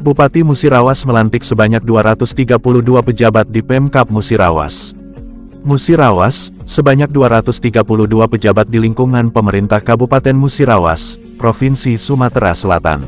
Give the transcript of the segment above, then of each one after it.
Bupati Musirawas melantik sebanyak 232 pejabat di Pemkab Musirawas. Musirawas, sebanyak 232 pejabat di lingkungan pemerintah Kabupaten Musirawas, Provinsi Sumatera Selatan.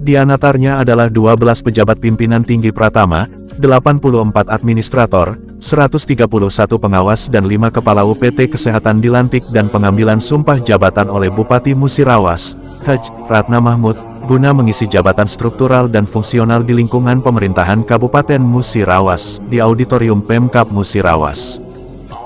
Di antaranya adalah 12 pejabat pimpinan tinggi Pratama, 84 administrator, 131 pengawas dan 5 kepala UPT Kesehatan dilantik dan pengambilan sumpah jabatan oleh Bupati Musirawas, H. Ratna Mahmud, guna mengisi jabatan struktural dan fungsional di lingkungan pemerintahan Kabupaten Musirawas, di Auditorium Pemkab Musirawas.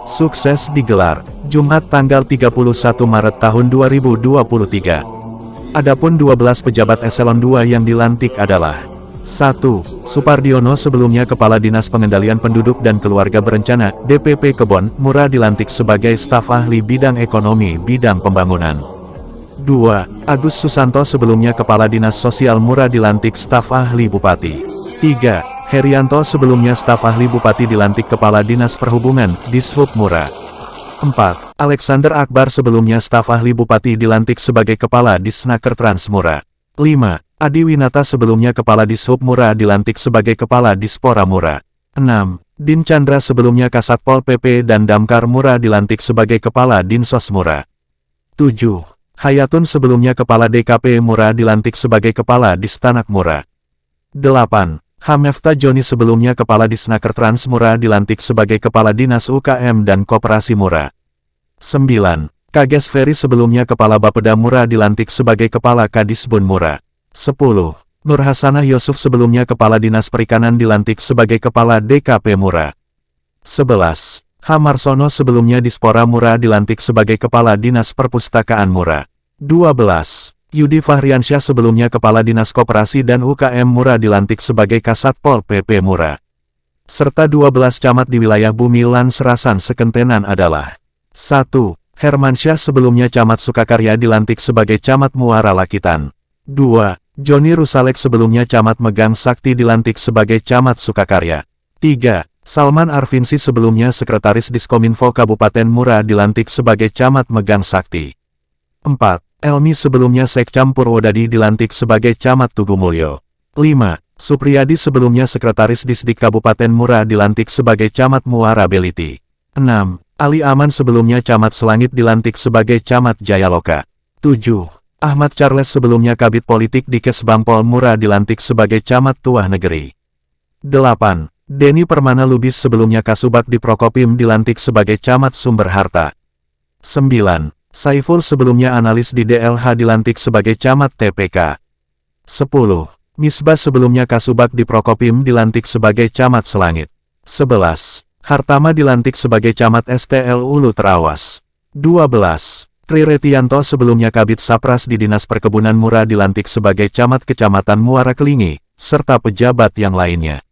Sukses digelar, Jumat tanggal 31 Maret tahun 2023. Adapun 12 pejabat eselon 2 yang dilantik adalah 1. Supardiono sebelumnya Kepala Dinas Pengendalian Penduduk dan Keluarga Berencana, DPP Kebon, Mura dilantik sebagai staf ahli bidang ekonomi bidang pembangunan. 2. Agus Susanto sebelumnya Kepala Dinas Sosial Mura dilantik staf ahli Bupati. 3. Herianto sebelumnya staf ahli Bupati dilantik Kepala Dinas Perhubungan, Dishub Mura. 4. Alexander Akbar sebelumnya staf ahli Bupati dilantik sebagai Kepala Disnaker Trans Mura. 5. Adi Winata sebelumnya Kepala Dishub Mura dilantik sebagai Kepala Dispora Mura. 6. Din Chandra sebelumnya Kasatpol PP dan Damkar Mura dilantik sebagai Kepala Dinsos Mura. 7. Hayatun sebelumnya Kepala DKP Mura dilantik sebagai Kepala Distanak Mura. 8. Hamefta Joni sebelumnya Kepala Disnaker Trans Mura dilantik sebagai Kepala Dinas UKM dan Koperasi Mura. 9. Kages Ferry sebelumnya Kepala Bapeda Mura dilantik sebagai Kepala Kadisbun Mura. 10. Nur Hasanah Yusuf sebelumnya Kepala Dinas Perikanan dilantik sebagai Kepala DKP Mura. 11. Hamarsono sebelumnya Dispora Mura dilantik sebagai Kepala Dinas Perpustakaan Mura. 12. Yudi Fahriansyah sebelumnya Kepala Dinas Koperasi dan UKM Mura dilantik sebagai Kasatpol PP Mura. Serta 12 camat di wilayah Bumi Lan Serasan Sekentenan adalah 1. Hermansyah sebelumnya Camat Sukakarya dilantik sebagai Camat Muara Lakitan. 2. Joni Rusalek sebelumnya Camat Megang Sakti dilantik sebagai Camat Sukakarya. 3. Salman Arfinsi sebelumnya Sekretaris Diskominfo Kabupaten Mura dilantik sebagai Camat Megang Sakti. 4. Elmi sebelumnya Sekcam Purwodadi dilantik sebagai Camat Tugumulyo. 5. Supriyadi sebelumnya Sekretaris Disdik Kabupaten Mura dilantik sebagai Camat Muara Beliti. 6. Ali Aman sebelumnya Camat Selangit dilantik sebagai Camat Jayaloka. 7. Ahmad Charles sebelumnya Kabid Politik di Kesbangpol Mura dilantik sebagai Camat Tuah Negeri. 8. Denny Permana Lubis sebelumnya Kasubag di Prokopim dilantik sebagai Camat Sumber Harta. 9. Saiful sebelumnya analis di DLH dilantik sebagai Camat TPK. 10. Misbah sebelumnya Kasubag di Prokopim dilantik sebagai Camat Selangit. 11. Hartama dilantik sebagai Camat STL Ulu Terawas. 12. Tri Retianto sebelumnya Kabid Sapras di Dinas Perkebunan Mura dilantik sebagai Camat Kecamatan Muara Kelingi, serta pejabat yang lainnya.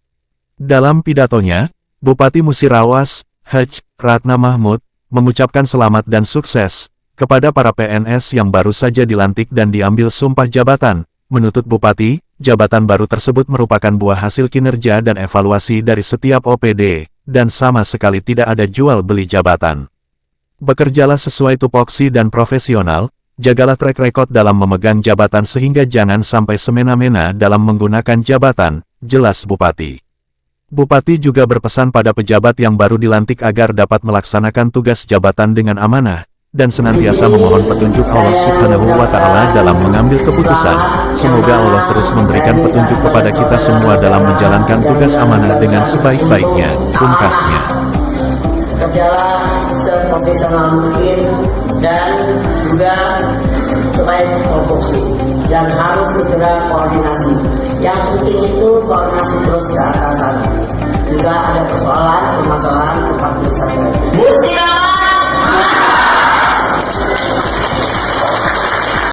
Dalam pidatonya, Bupati Musirawas, H. Ratna Mahmud, mengucapkan selamat dan sukses kepada para PNS yang baru saja dilantik dan diambil sumpah jabatan. Menurut Bupati, jabatan baru tersebut merupakan buah hasil kinerja dan evaluasi dari setiap OPD, dan sama sekali tidak ada jual beli jabatan. Bekerjalah sesuai tupoksi dan profesional, jagalah track record dalam memegang jabatan sehingga jangan sampai semena-mena dalam menggunakan jabatan, jelas Bupati. Bupati juga berpesan pada pejabat yang baru dilantik agar dapat melaksanakan tugas jabatan dengan amanah, dan senantiasa memohon petunjuk Allah Subhanahu wa Ta'ala dalam mengambil keputusan. Semoga Allah terus memberikan petunjuk kepada kita semua dalam menjalankan tugas amanah dengan sebaik-baiknya, pungkasnya. Kerjalah seprofesional mungkin dan juga supaya produksi dan harus segera koordinasi. Yang penting itu koordinasi terus ke atasan. Juga ada